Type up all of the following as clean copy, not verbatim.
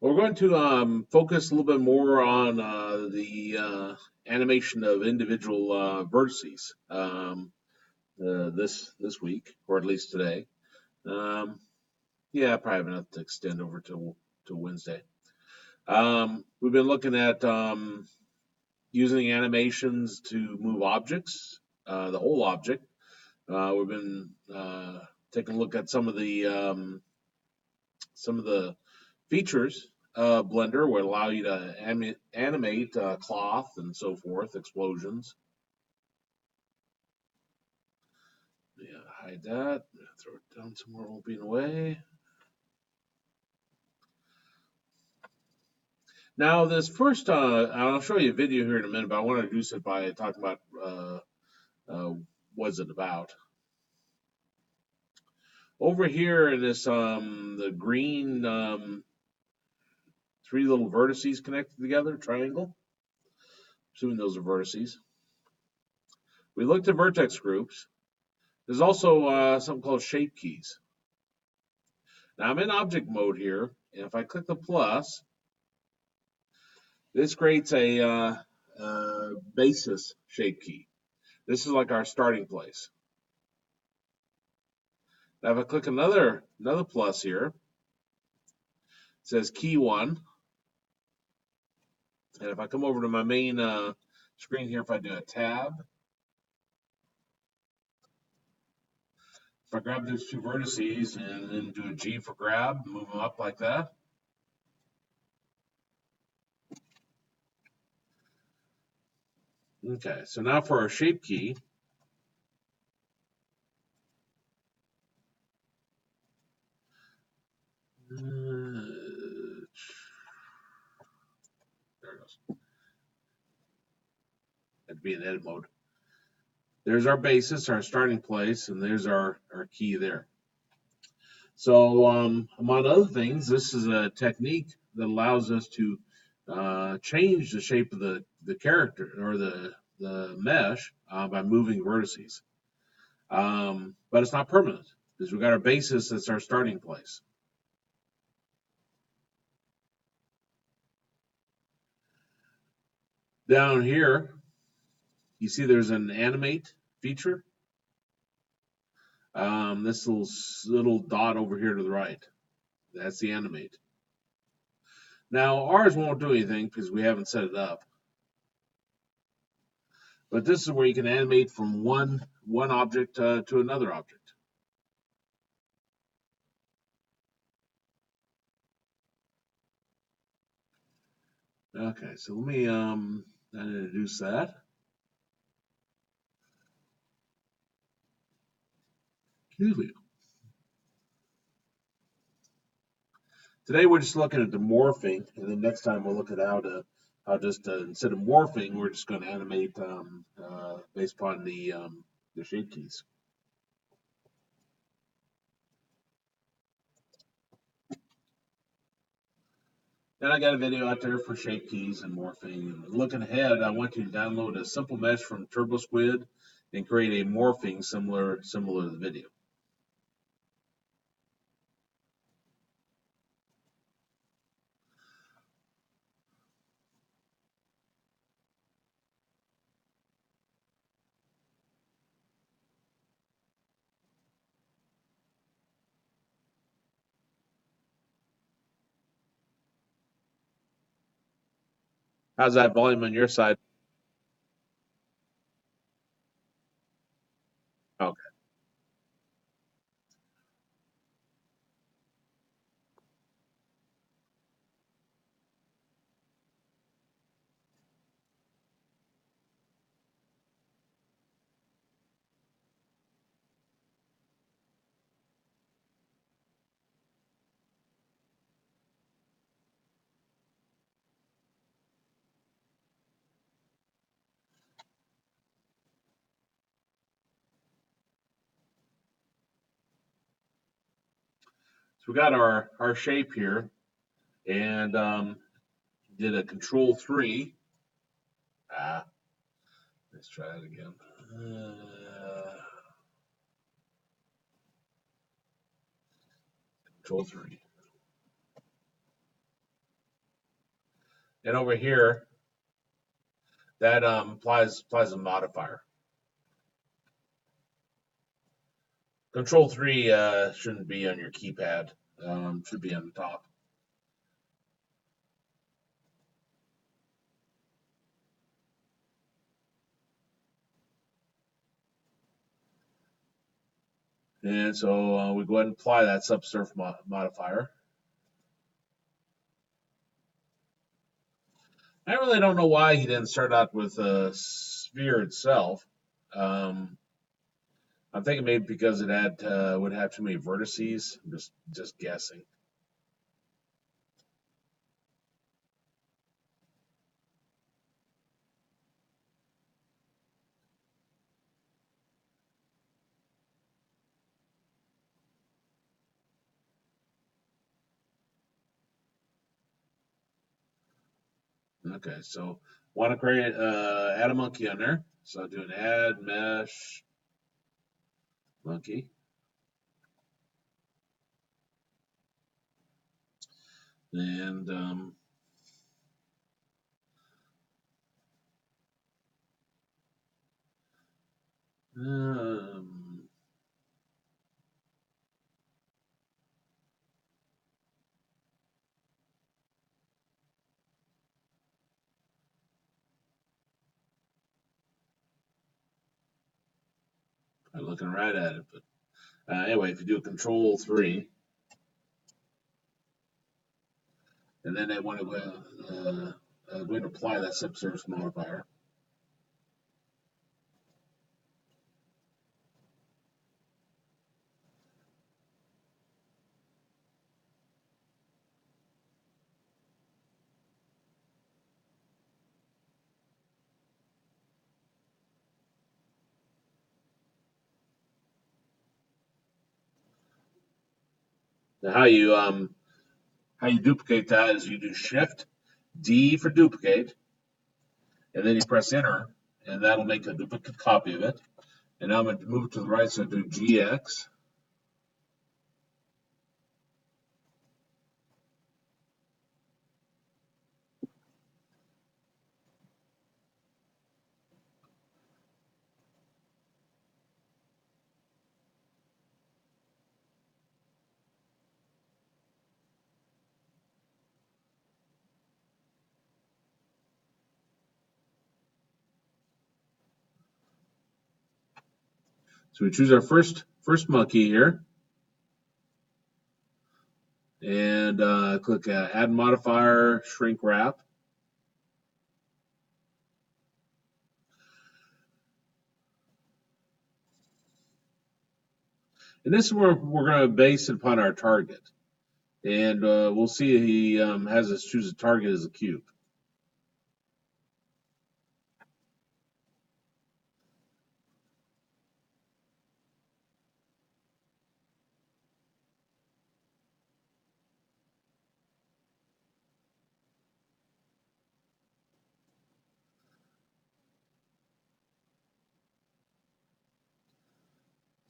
We're going to focus a little bit more on the animation of individual vertices this week, or at least today. Um, yeah, probably have enough to extend over to Wednesday. We've been looking at using animations to move objects, the whole object. We've been taking a look at some of the features Blender would allow you to animate cloth and so forth, explosions. Yeah, hide that. Throw it down somewhere, won't be in the way. Now, this first, I'll show you a video here in a minute, but I want to introduce it by talking about uh, what's it about. Over here in this, the green three little vertices connected together, triangle. Assuming those are vertices. We looked at vertex groups. There's also something called shape keys. Now I'm in object mode here, and if I click the plus, this creates a basis shape key. This is like our starting place. Now if I click another plus here, it says key one, and if I come over to my main screen here, if I do a tab, if I grab those two vertices and then do a G for grab, move them up like that. Okay, so now for our shape key, there it goes. Had to be in edit mode. There's our basis, our starting place, and there's our key there. So, among other things, this is a technique that allows us to change the shape of the character or the mesh by moving vertices. But it's not permanent because we've got our basis that's our starting place. Down here, you see there's an animate feature. This little dot over here to the right, that's the animate. Now ours won't do anything because we haven't set it up. But this is where you can animate from one object to another object. Okay, so let me introduce that. Today we're just looking at the morphing, and then next time we'll look at how just instead of morphing, we're just going to animate based upon the shape keys. Then I got a video out there for shape keys and morphing. And looking ahead, I want you to download a simple mesh from TurboSquid and create a morphing similar to the video. How's that volume on your side? Okay. So we got our shape here, and did a control 3. Let's try it again. Control 3. And over here, that applies a modifier. Control 3 shouldn't be on your keypad. Should be on the top. And so we go ahead and apply that subsurf modifier. I really don't know why he didn't start out with a sphere itself. Um, I'm thinking maybe because it had would have too many vertices. I'm just guessing. Okay, so want to create add a monkey on there. So do an add mesh monkey, and um, I'm looking right at it, but anyway, if you do a control 3, and then I want to go and apply that subsurface modifier. Now how you duplicate that is you do Shift D for duplicate, and then you press Enter, and that'll make a duplicate copy of it. And now I'm going to move it to the right, so I do GX. So we choose our first monkey here, and click Add Modifier, Shrink Wrap. And this is where we're going to base it upon our target. And we'll see he has us choose a target as a cube.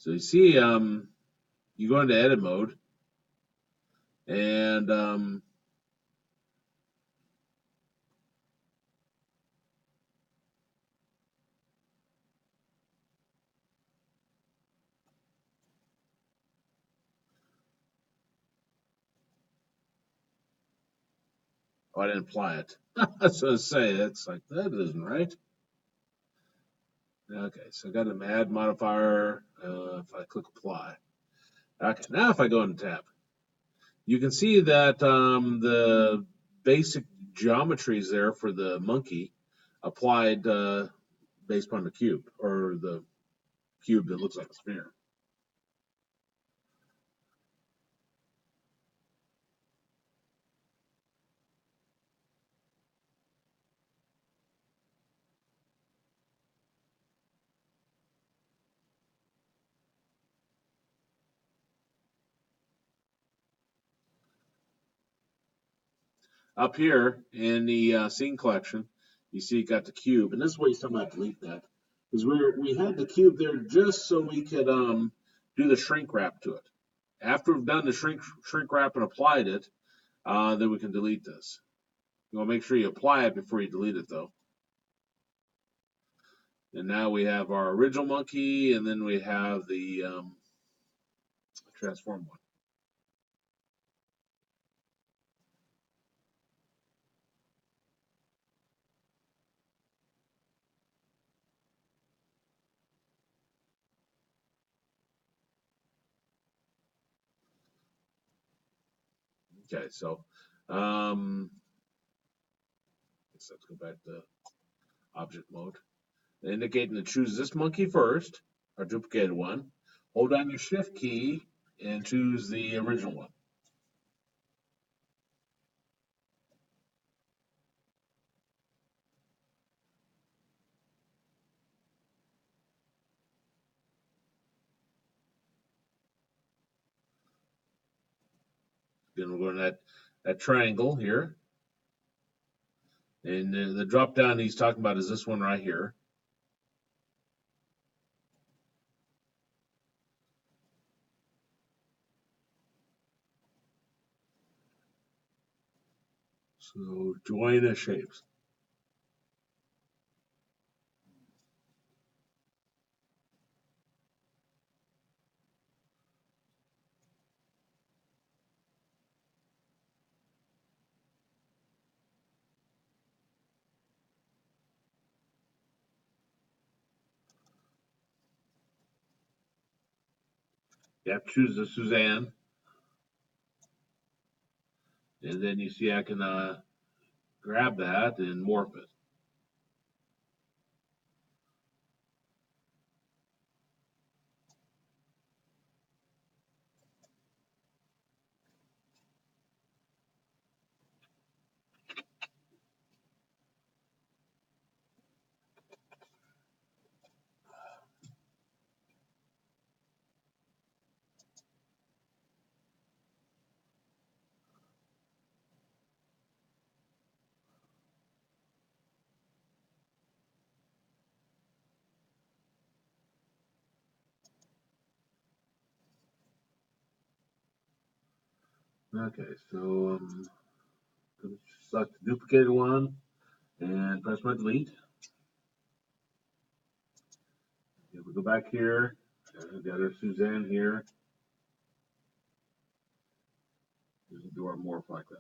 So you see, you go into edit mode, and oh, I didn't apply it. That's what I say. It's like that isn't right. Okay, so I got an add modifier. If I click apply. Okay, now if I go into tab, you can see that the basic geometry is there for the monkey applied based upon the cube or the cube that looks like a sphere. Up here in the scene collection, you see you got the cube, and this is what he's talking about. Delete that because we had the cube there just so we could do the shrink wrap to it. After we've done the shrink wrap and applied it, then we can delete this. You want to make sure you apply it before you delete it, though. And now we have our original monkey, and then we have the transform one. Okay, so let's go back to object mode. Indicating to choose this monkey first, our duplicated one. Hold down your shift key and choose the original one. Then we're going to that triangle here. And the drop down he's talking about is this one right here. So join as shapes. You have to choose the Suzanne. And then you see I can grab that and morph it. Okay, so select the duplicated one and press my delete. If we go back here, we've got our Suzanne here. Just do our morph like that.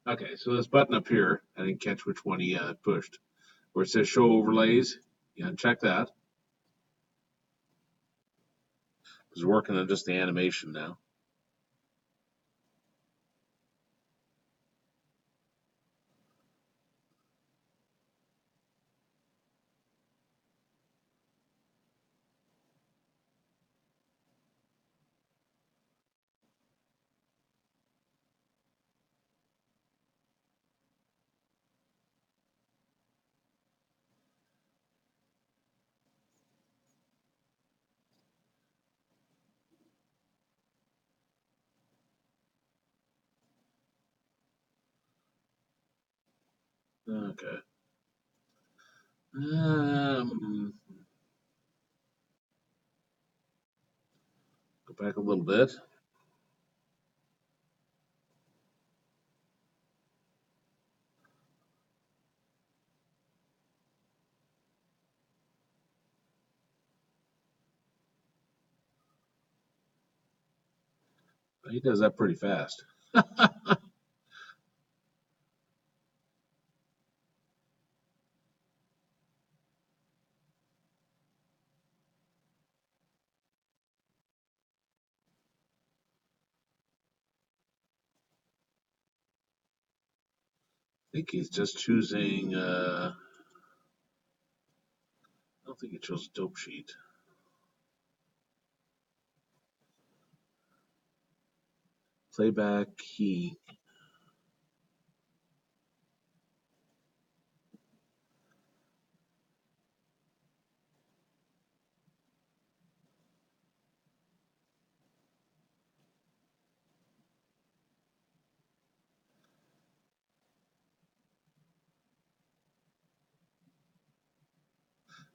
Okay, so this button up here, I didn't catch which one he pushed. Where it says show overlays, yeah, check that. Because we're working on just the animation now. Okay. Go back a little bit. He does that pretty fast. think he's just choosing. I don't think he chose dope sheet. Playback key.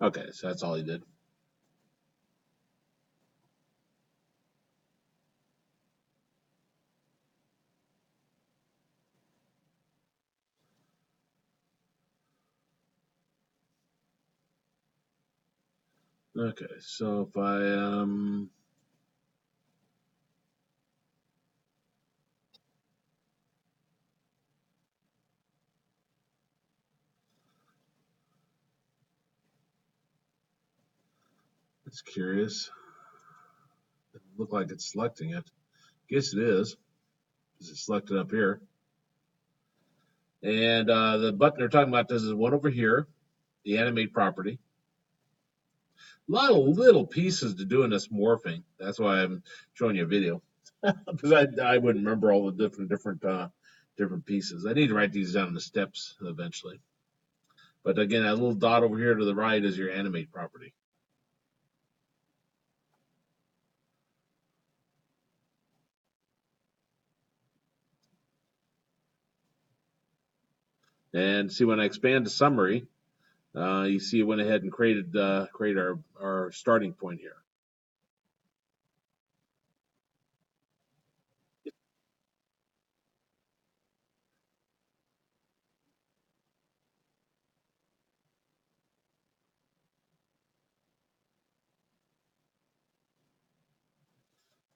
Okay, so that's all he did. Okay, so if I it's curious. It look like it's selecting it. Guess it is. It's selected up here. And the button they're talking about this is one over here, the animate property. A lot of little pieces to doing this morphing. That's why I'm showing you a video because I wouldn't remember all the different pieces. I need to write these down in the steps eventually. But again, that little dot over here to the right is your animate property. And see when I expand the summary, you see it went ahead and created our starting point here.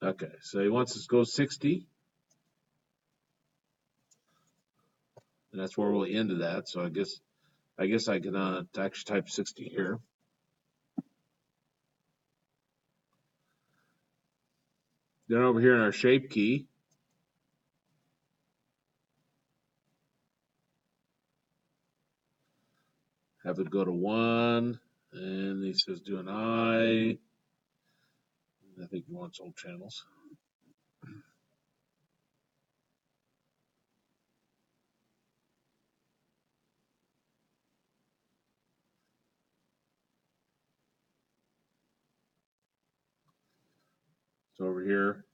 Okay, so he wants us to go 60, and that's where we'll end of that. So I guess I can actually type 60 here. Then over here in our shape key, have it go to 1, and he says do an I. I think he wants all channels. So over here,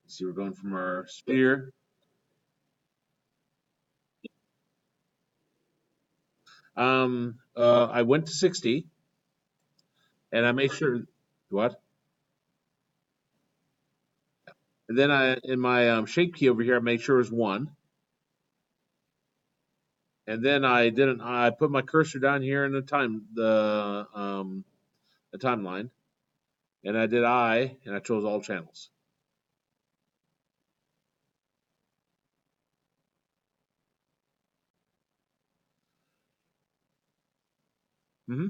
see we're going from our sphere. I went to 60, and I make sure what. And then I in my shape key over here, I made sure it was 1. And then I put my cursor down here in the timeline, and I did I, and I chose all channels. Hmm.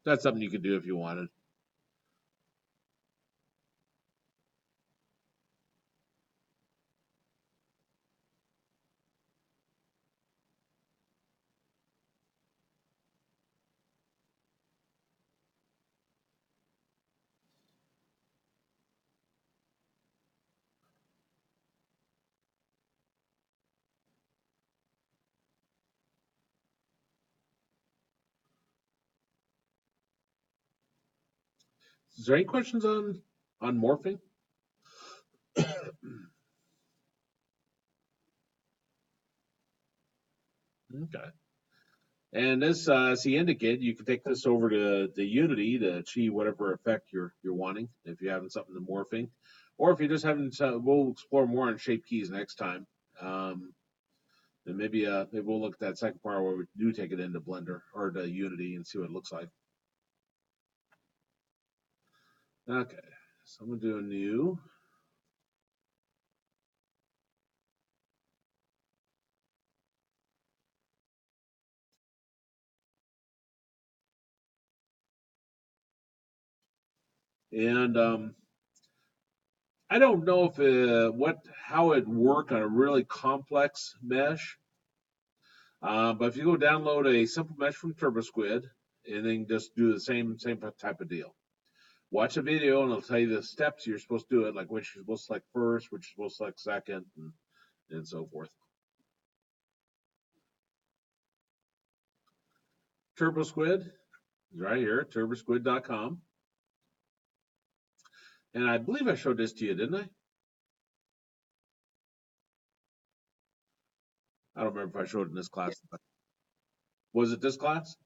That's something you could do if you wanted. Is there any questions on morphing? Okay. And this, as he indicated, you can take this over to the Unity to achieve whatever effect you're wanting. If you're having something to morphing, or if you're just having, we'll explore more on shape keys next time. Um, and maybe we'll look at that second part where we do take it into Blender or to Unity and see what it looks like. Okay, so I'm gonna do a new. And I don't know if how it work on a really complex mesh, but if you go download a simple mesh from TurboSquid and then just do the same type of deal. Watch a video and it'll tell you the steps you're supposed to do it, like which you're supposed to select first, which you're supposed to select second, and so forth. TurboSquid is right here, turbosquid.com. And I believe I showed this to you, didn't I? I don't remember if I showed it in this class. Was it this class?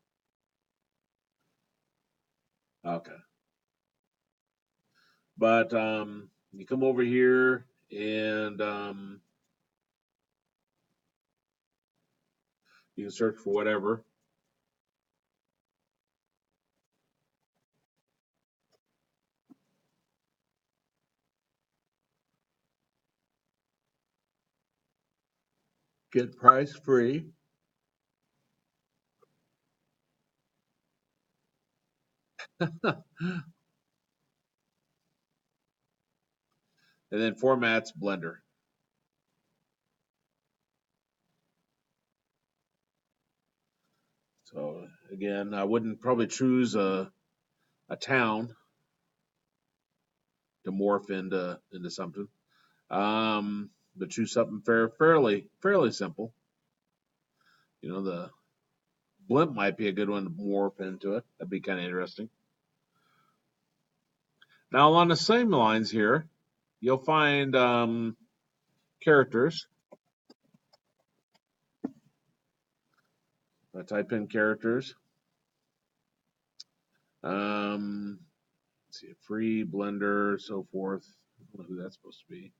Okay. But you come over here and you can search for whatever. Get price free. And then formats Blender. So again, I wouldn't probably choose a town to morph into something. But choose something fairly simple. You know, the blimp might be a good one to morph into it. That'd be kind of interesting. Now, along the same lines here, you'll find characters. I type in characters. Um, let's see, free Blender, so forth. I don't know who that's supposed to be.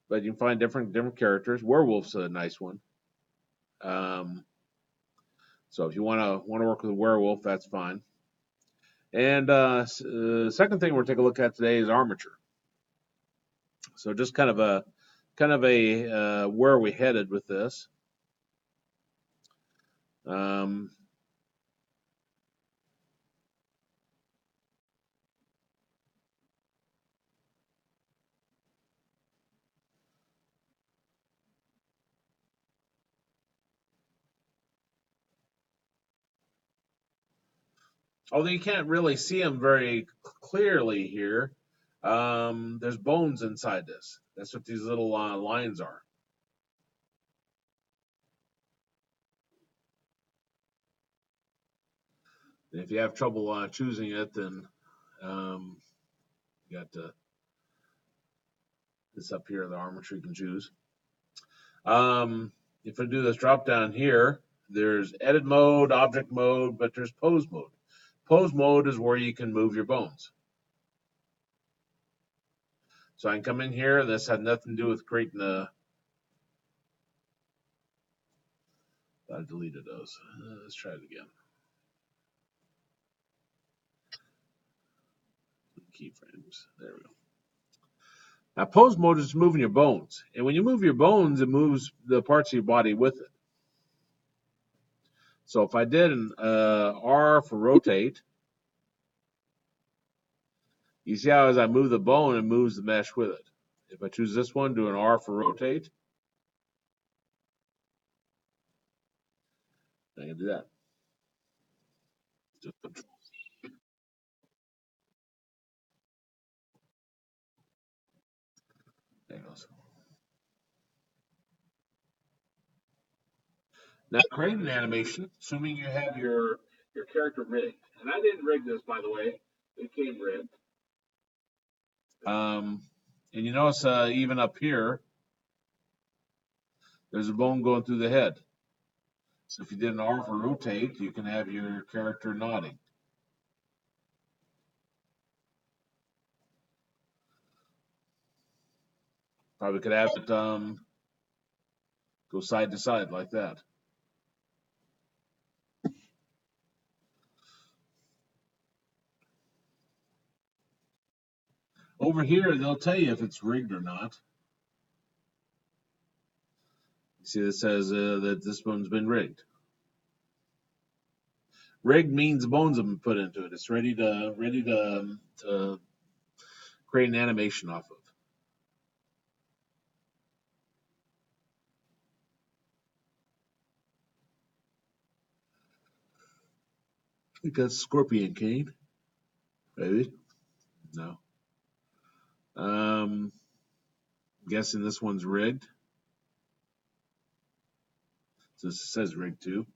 But you can find different characters. Werewolf's a nice one. Um, so if you want to work with a werewolf, that's fine. And second thing we're taking a look at today is armature. So just kind of a where are we headed with this? Um, Although you can't really see them very clearly here, there's bones inside this. That's what these little lines are. And if you have trouble choosing it, then you got this up here, the armature you can choose. If I do this drop down here, there's edit mode, object mode, but there's pose mode. Pose mode is where you can move your bones. So I can come in here. This had nothing to do with creating a. I deleted those. Let's try it again. Keyframes. There we go. Now, pose mode is moving your bones. And when you move your bones, it moves the parts of your body with it. So if I did an R for rotate, you see how as I move the bone, it moves the mesh with it. If I choose this one, do an R for rotate, I can do that. Just there it goes. Now, create an animation, assuming you have your character rigged. And I didn't rig this, by the way. It came rigged. And you notice even up here, there's a bone going through the head. So if you did an R for rotate, you can have your character nodding. Probably could have it go side to side like that. Over here, they'll tell you if it's rigged or not. You see, it says that this bone's been rigged. Rigged means bones have been put into it. It's ready to create an animation off of. I think that's Scorpion King. Maybe. No. I'm guessing this one's rigged. Since it says rigged too.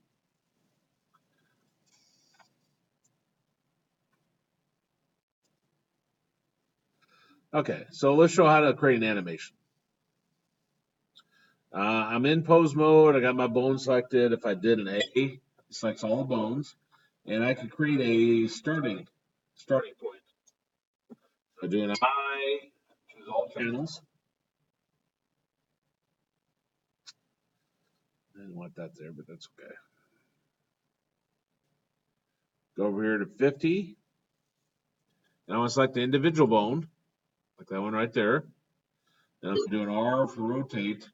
Okay, so let's show how to create an animation. I'm in pose mode. I got my bone selected. If I did an A, it selects all the bones, and I can create a starting point. So I do an I, choose all channels. I didn't want that there, but that's okay. Go over here to 50. And I want to select the individual bone, like that one right there. And I'm doing R for rotate,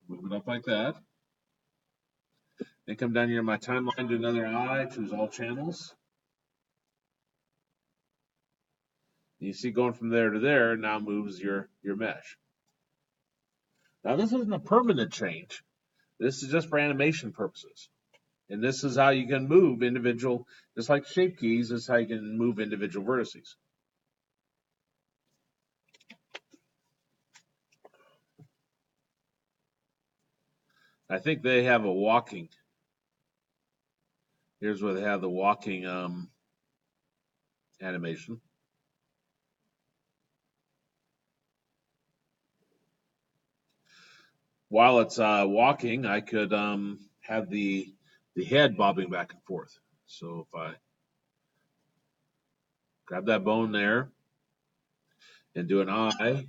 move it up like that. Then come down here in my timeline, do another I, choose all channels. You see going from there to there now moves your mesh. Now this isn't a permanent change. This is just for animation purposes. And this is how you can move individual, just like shape keys, this is how you can move individual vertices. I think they have a walking. Here's where they have the walking animation. While it's walking, I could have the head bobbing back and forth. So if I grab that bone there and do an eye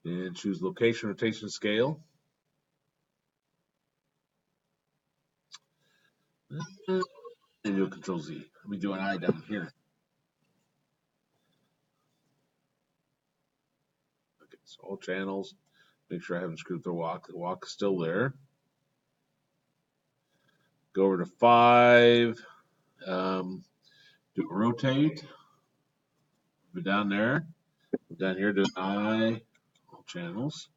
and choose location, rotation, scale. And do a control Z. Let me do an eye down here. Okay, so all channels. Make sure I haven't screwed the walk. The walk is still there. Go over to 5. Do a rotate. Move it down there. Move down here, do an eye. All channels.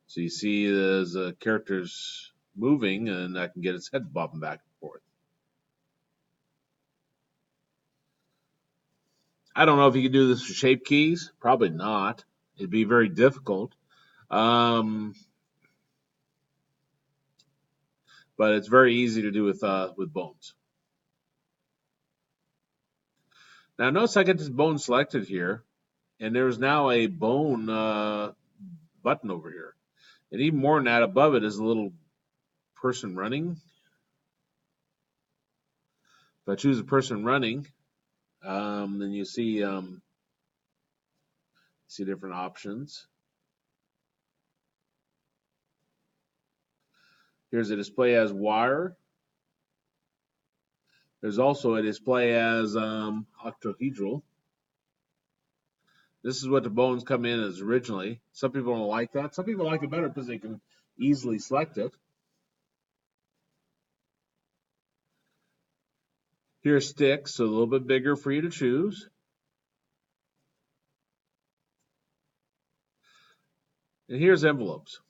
So you see the character's moving, and I can get its head bobbing back and forth. I don't know if you can do this with shape keys. Probably not. It'd be very difficult. But it's very easy to do with bones. Now notice I get this bone selected here, and there's now a bone button over here. And even more than that, above it is a little person running. If I choose a person running, then you see different options. Here's a display as wire. There's also a display as octahedral. This is what the bones come in as originally. Some people don't like that. Some people like it better because they can easily select it. Here's sticks, so a little bit bigger for you to choose. And here's envelopes.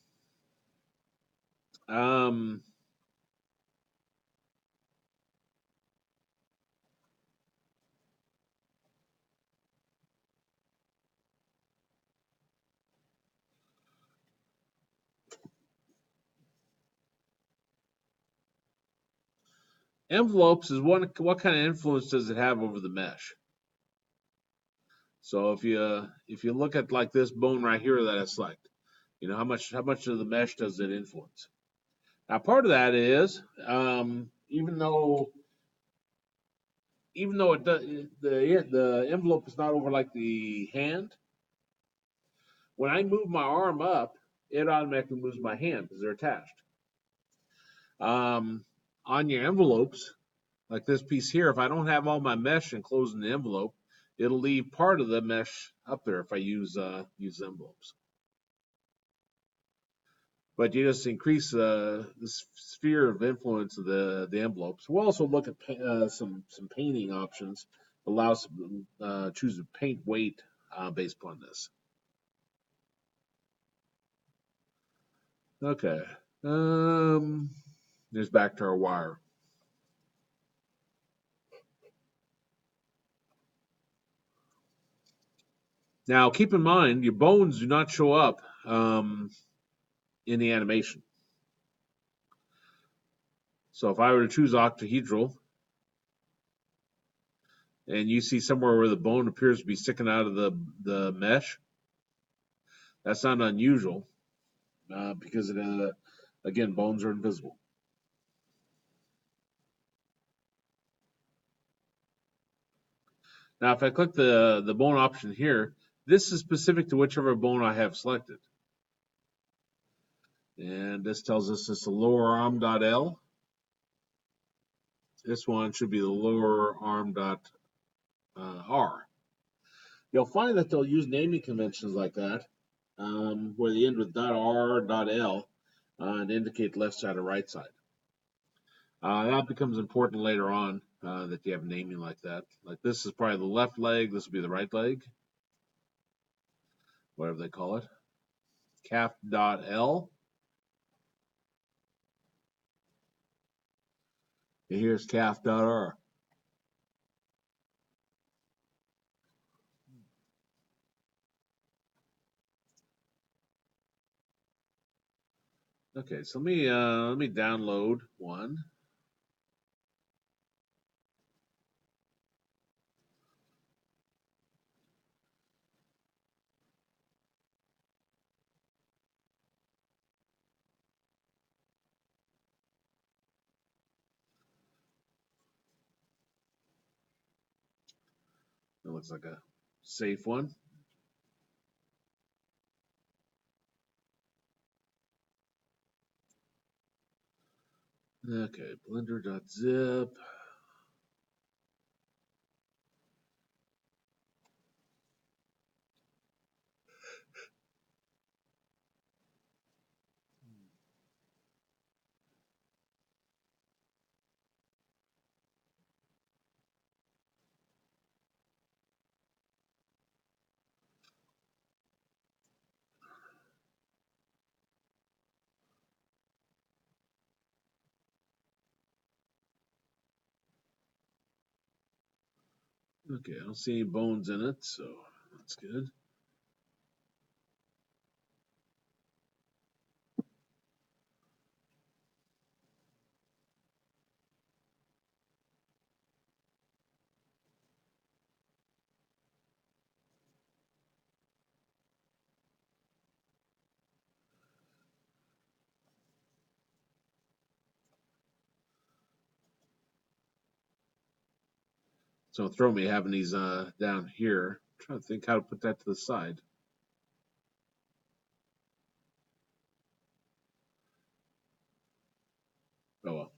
Envelopes is what kind of influence does it have over the mesh? So if you look at like this bone right here that I select, you know how much of the mesh does it influence? Now part of that is even though it does, the envelope is not over like the hand. When I move my arm up, it automatically moves my hand because they're attached. On your envelopes, like this piece here, if I don't have all my mesh enclosed in the envelope, it'll leave part of the mesh up there if I use envelopes. But you just increase the sphere of influence of the envelopes. We'll also look at some painting options. Allows choose a paint weight based upon this. Okay. There's back to our wire. Now, keep in mind, your bones do not show up in the animation. So if I were to choose octahedral, and you see somewhere where the bone appears to be sticking out of the mesh, that's not unusual because again, bones are invisible. Now, if I click the bone option here, this is specific to whichever bone I have selected. And this tells us it's the lower arm.L. This one should be the lower arm.R. You'll find that they'll use naming conventions like that, where they end with .R, .L, and indicate left side or right side. That becomes important later on that you have naming like that. Like this is probably the left leg, this will be the right leg, whatever they call it. Calf.L. And here's calf.R. Okay, so let me download one. It looks like a safe one. Okay, blender.zip. Okay, I don't see any bones in it, so that's good. So throw me having these down here. I'm trying to think how to put that to the side. Oh well.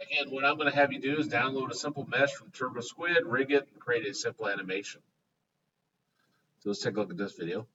Again, what I'm going to have you do is download a simple mesh from TurboSquid, rig it, and create a simple animation. So let's take a look at this video.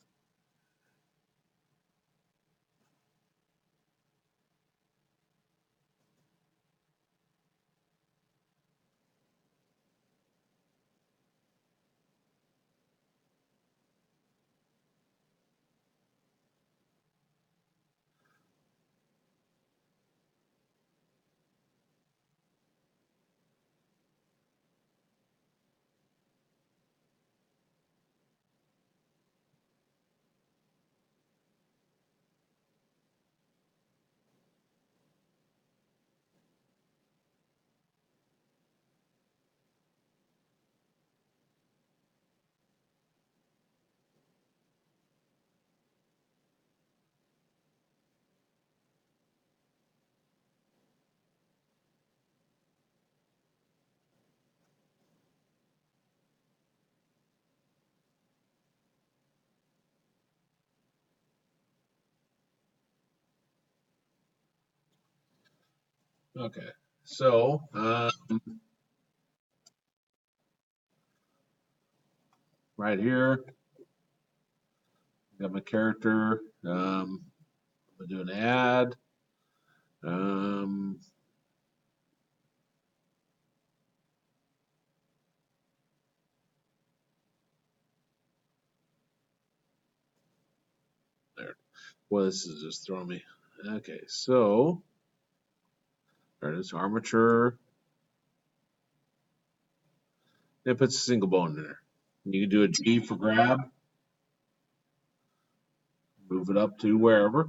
Okay, so right here, got my character. I'm gonna do an ad. Um, there. Well, this is just throwing me. Okay, so there it is, armature. It puts a single bone in there. You can do a G for grab, move it up to wherever.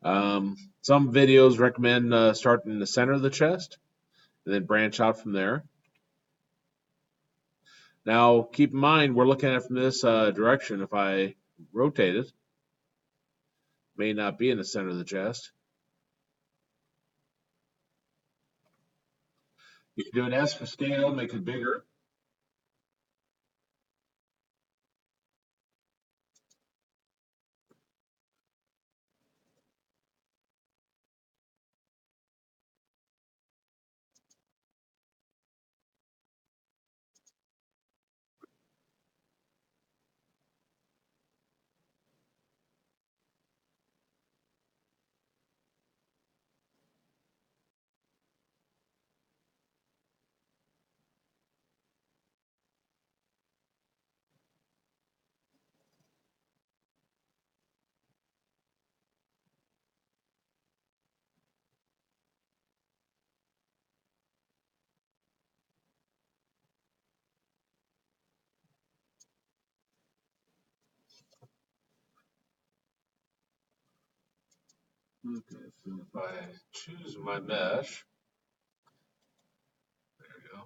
Some videos recommend starting in the center of the chest and then branch out from there. Now, keep in mind, we're looking at it from this direction. If I rotate it, may not be in the center of the chest. You can do an S for scale, make it bigger. Okay, so if I choose my mesh, there we go.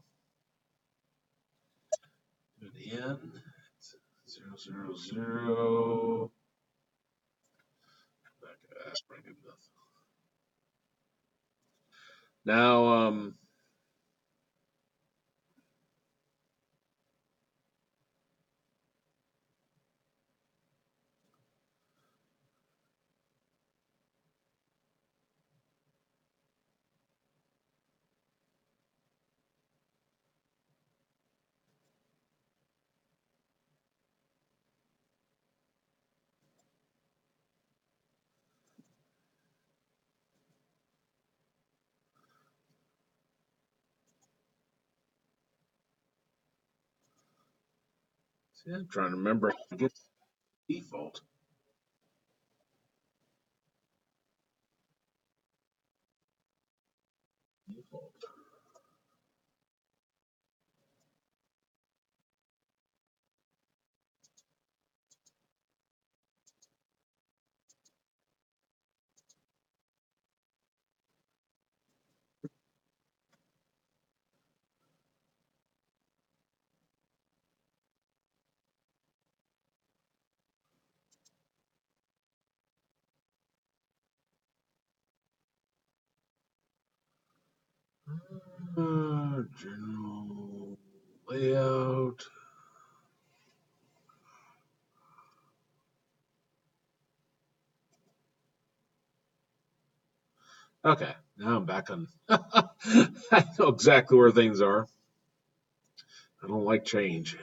Do it in 0, 0, 0. That's pretty good enough. Now, see, I'm trying to remember how to get default. Default. General layout. Okay, now I'm back on. I know exactly where things are. I don't like change.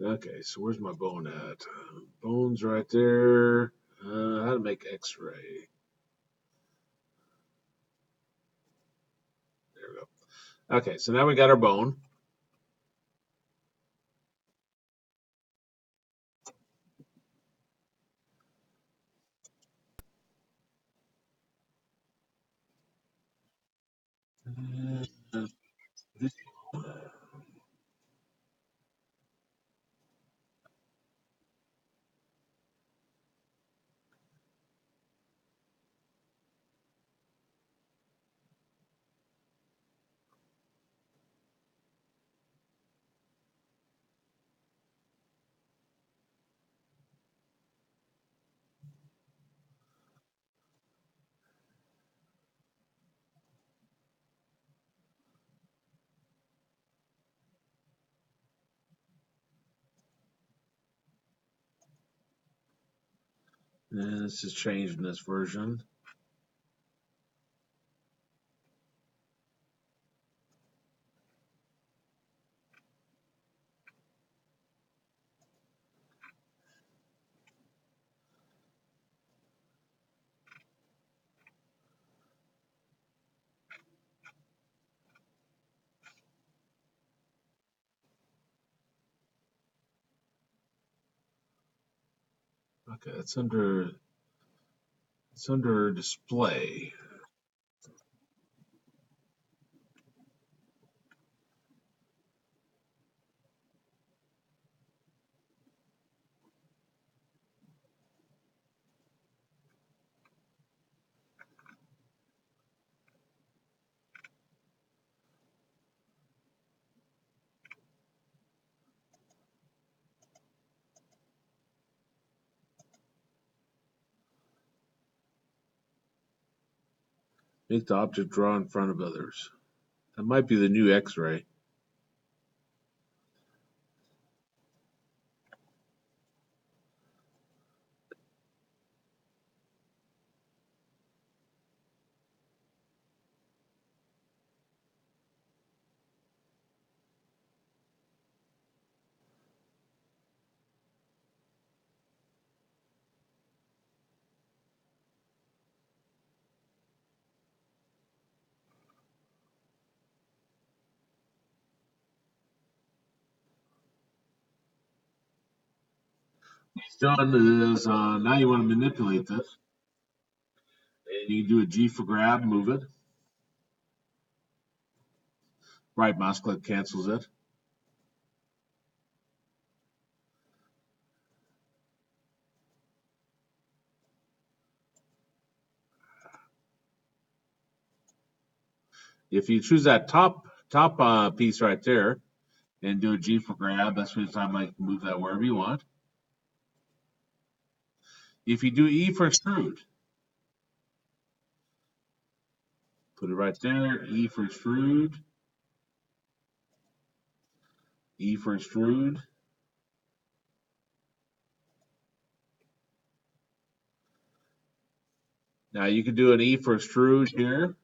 Okay, so where's my bone at? Bone's right there. How to make X-ray? There we go. Okay, so now we got our bone. Uh, this- And this is changed in this version. Okay, it's under display. Make the object draw in front of others. That might be the new X-ray. What's done is now you want to manipulate this, and you do a G for grab, move it. Right mouse click cancels it. If you choose that top piece right there and do a G for grab, that's when time I can move that wherever you want. If you do E for extrude, put it right there. E for extrude. E for extrude. Now you can do an E for extrude here.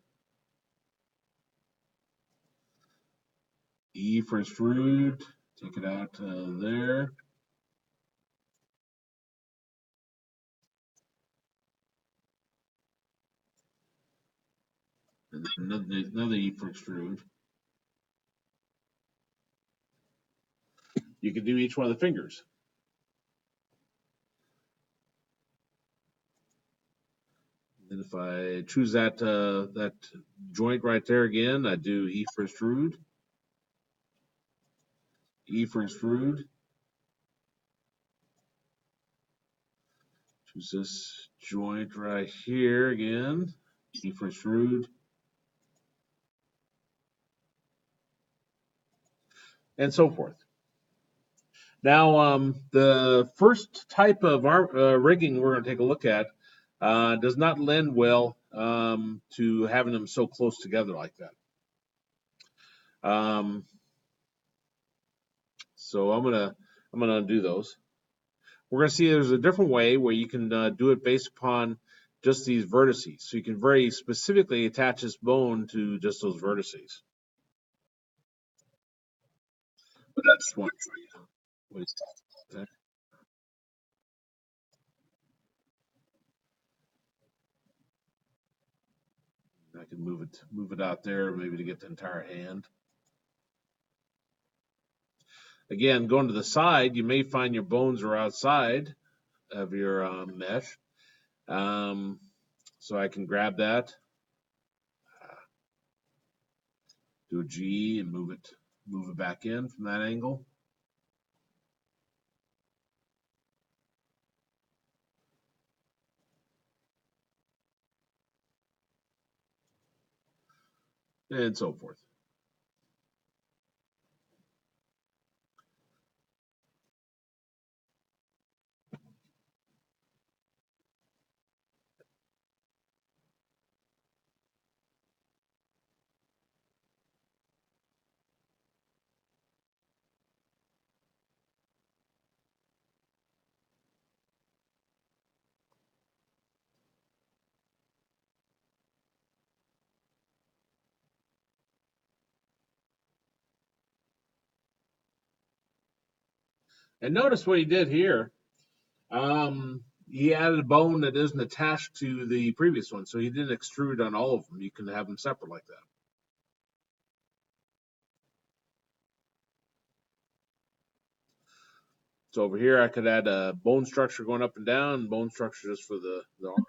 E for extrude. Take it out there. And then another E for extrude. You can do each one of the fingers. And if I choose that joint right there again, I do E for extrude. E for extrude. Choose this joint right here again. E for extrude. And so forth. Now, the first type of rigging we're going to take a look at does not lend well to having them so close together like that. So I'm gonna undo those. We're gonna see there's a different way where you can do it based upon just these vertices. So you can very specifically attach this bone to just those vertices. But that's one for you. What is that? I can move it out there, maybe to get the entire hand. Again, going to the side, you may find your bones are outside of your mesh. So I can grab that, do a G, and move it back in from that angle. And so forth. And notice what he did here. He added a bone that isn't attached to the previous one, so he didn't extrude on all of them. You can have them separate like that. So over here, I could add a bone structure going up and down, bone structure just for the arm.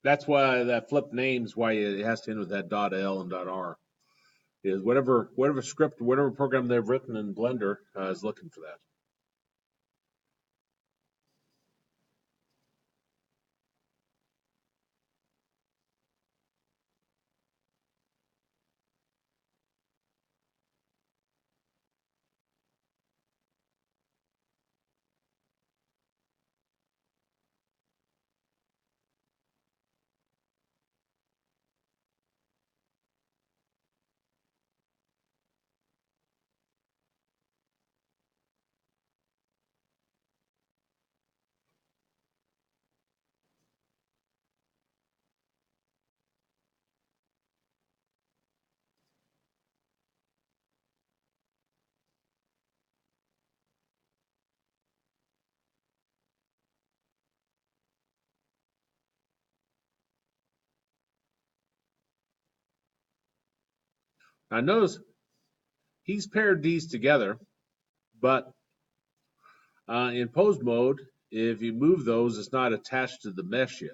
That's why that flip names why it has to end with that .l and .r. Is whatever script, whatever program they've written in Blender is looking for that. Now notice he's paired these together, but in pose mode, if you move those, it's not attached to the mesh yet.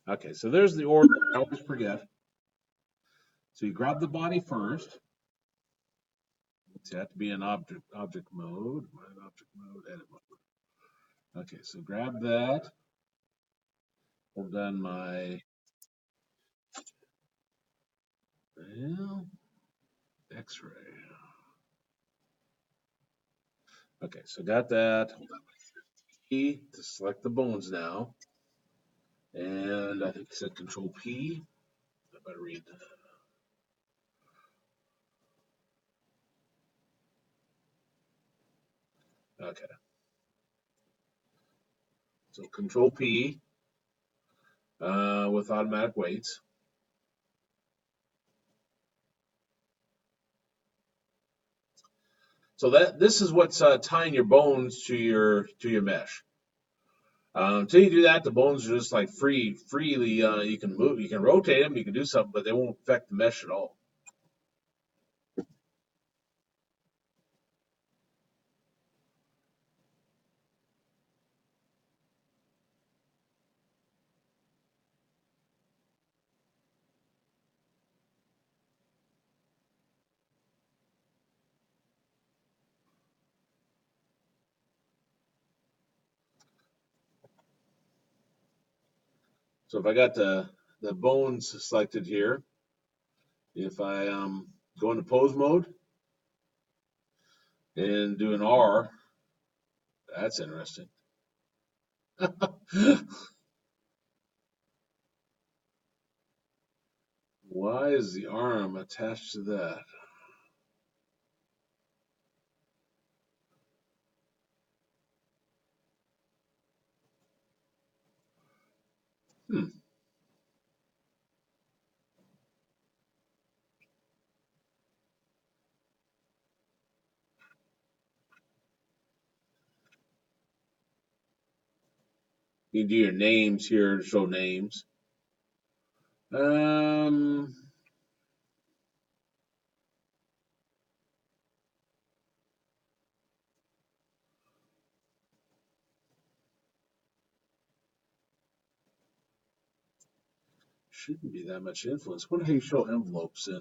Okay, so there's the order I always forget. So you grab the body first. It's have to be in object mode, edit mode. Okay, so grab that. I've done my well, X-ray. Okay, so got that. P to select the bones now. And I think it said Control P. I better read that. Okay, so Control P with automatic weights. So that this is what's tying your bones to your mesh. Until you do that, the bones are just like freely. You can move, you can rotate them, you can do something, but they won't affect the mesh at all. So if I got the bones selected here, if I go into pose mode and do an R, that's interesting. Why is the arm attached to that? Hmm. You can do your names here to show names. Um, shouldn't be that much influence. What do you show envelopes in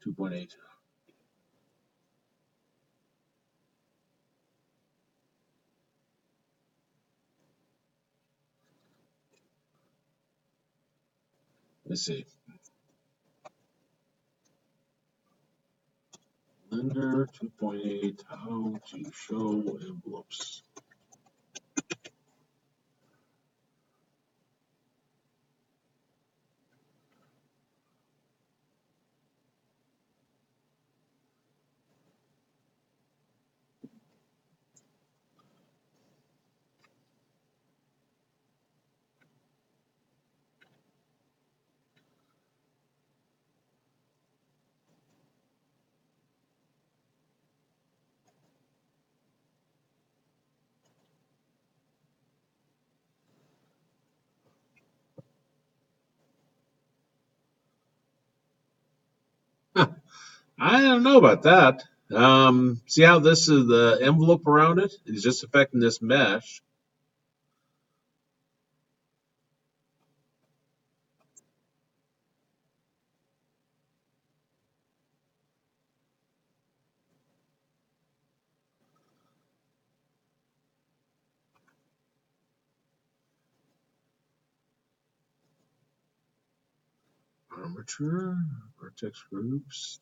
2.8? Let's see. Blender 2.8, how to show envelopes. I don't know about that. See how this is the envelope around it? It's just affecting this mesh. Armature, vertex groups.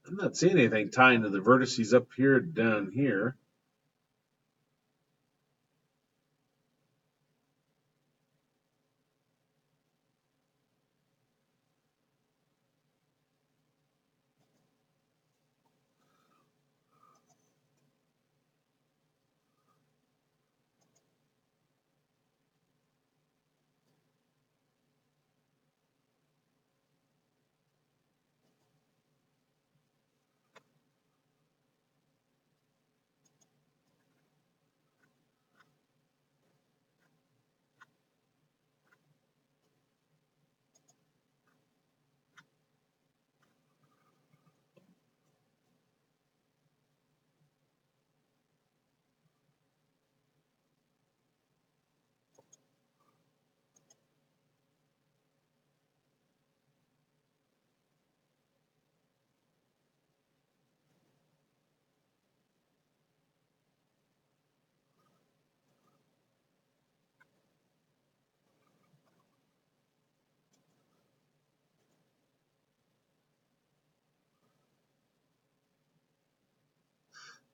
I'm not seeing anything tying to the vertices up here, down here.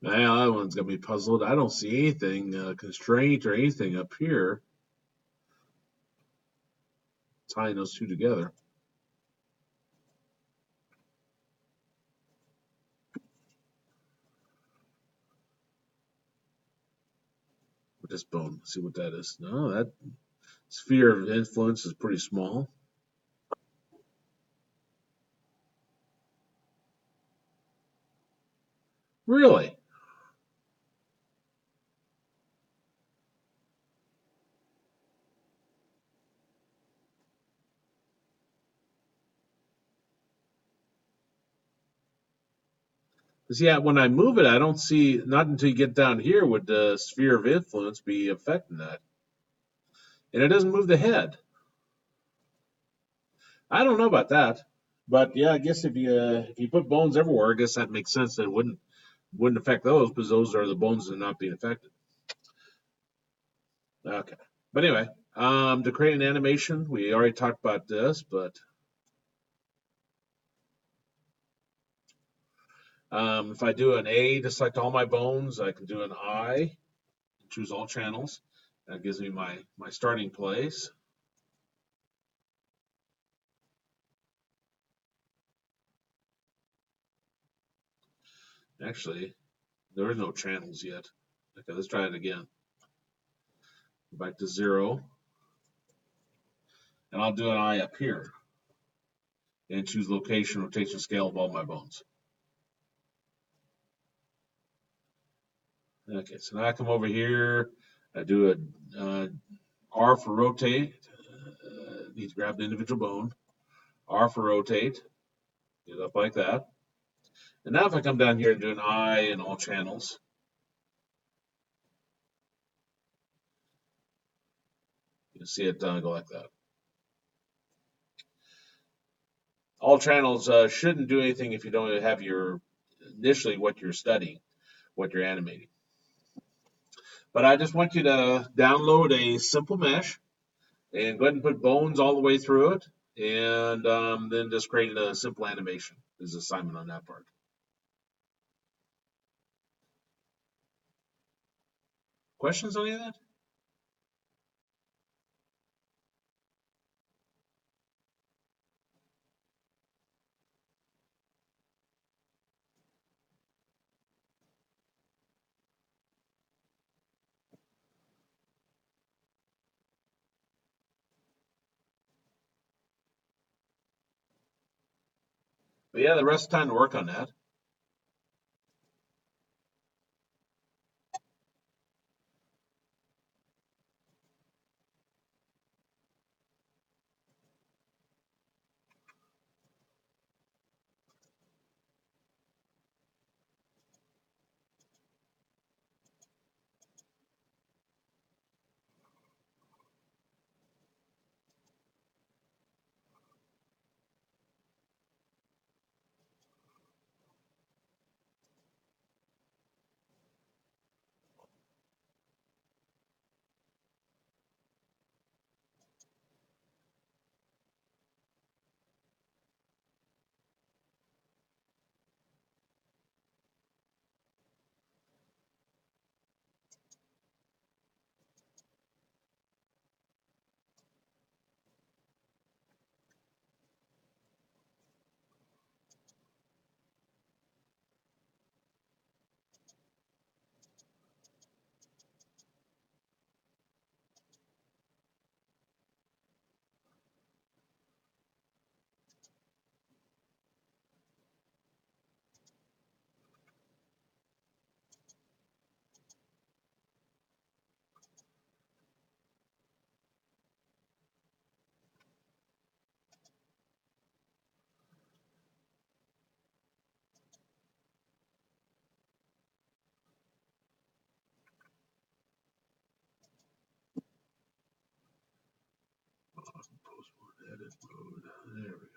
Well, that one's gonna be puzzled. I don't see anything constraint or anything up here tying those two together. With this bone, see what that is. No, that sphere of influence is pretty small. Really? Because yeah, when I move it, I don't see. Not until you get down here would the sphere of influence be affecting that, and it doesn't move the head. I don't know about that, but yeah, I guess if you put bones everywhere, I guess that makes sense. That it wouldn't affect those because those are the bones that are not being affected. Okay, but anyway, to create an animation, we already talked about this, but if I do an A to select all my bones, I can do an I and choose all channels. That gives me my starting place. Actually, there are no channels yet. Okay, let's try it again. Go back to 0, and I'll do an I up here and choose location, rotation, scale of all my bones. Okay, so now I come over here. I do a R for rotate. Need to grab the individual bone. R for rotate. Get up like that. And now if I come down here and do an I in all channels, you can see it go like that. All channels shouldn't do anything if you don't have your initially what you're studying, what you're animating. But I just want you to download a simple mesh and go ahead and put bones all the way through it, and then just create a simple animation. Is assignment on that part. Questions on any of that? But yeah, the rest of the time to work on that. Post mode, edit mode. There we go.